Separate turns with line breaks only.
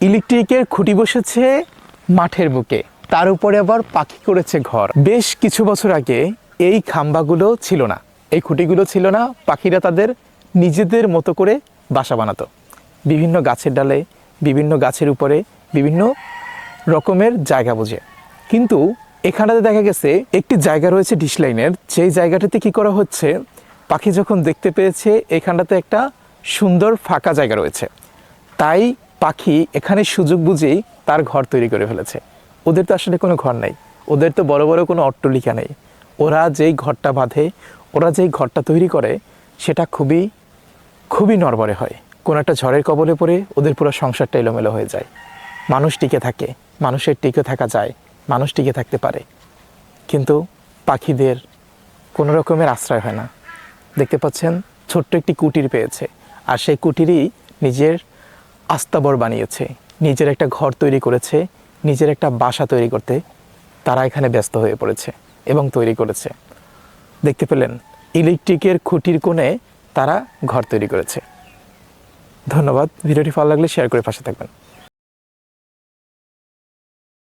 ইলেকট্রিকের খুঁটি বসেছে মাঠের বুকে, তার উপরে আবার পাখি করেছে ঘর। বেশ কিছু বছর আগে এই খাম্বাগুলো ছিল না, এই খুঁটিগুলো ছিল না। পাখিরা তাদের নিজেদের মতো করে বাসা বানাতো বিভিন্ন গাছের ডালে, বিভিন্ন গাছের উপরে, বিভিন্ন রকমের জায়গা বুঝে। কিন্তু এখানটাতে দেখা গেছে একটি জায়গা রয়েছে ডিশ লাইনের, যেই জায়গাটাতে কি করা হচ্ছে, পাখি যখন দেখতে পেয়েছে এখানটাতে একটা সুন্দর ফাঁকা জায়গা রয়েছে, তাই পাখি এখানে সুযোগ বুঝেই তার ঘর তৈরি করে ফেলেছে। ওদের তো আসলে কোনো ঘর নাই, ওদের তো বড় বড় কোনো অট্টালিকা নেই। ওরা যেই ঘরটা বাঁধে, ওরা যেই ঘরটা তৈরি করে, সেটা খুবই খুবই নড়বড়ে হয়। কোনো একটা ঝড়ের কবলে পড়ে ওদের পুরো সংসারটা এলোমেলো হয়ে যায়। মানুষ টিকে থাকে, মানুষের টিকে থাকা যায়, মানুষ টিকে থাকতে পারে, কিন্তু পাখিদের কোনো রকমের আশ্রয় হয় না। দেখতে পাচ্ছেন ছোট্ট একটি কুটির পেয়েছে, আর সেই কুটিরই নিজের আস্তাবর বানিয়েছে, নিজের একটা ঘর তৈরি করেছে, নিজের একটা বাসা তৈরি করতে তারা এখানে ব্যস্ত হয়ে পড়েছে এবং তৈরি করেছে। দেখতে পেলেন ইলেকট্রিকের খুঁটির কোণে তারা ঘর তৈরি করেছে। ধন্যবাদ। ভিডিওটি ভালো লাগলে শেয়ার করে পাশে থাকবেন।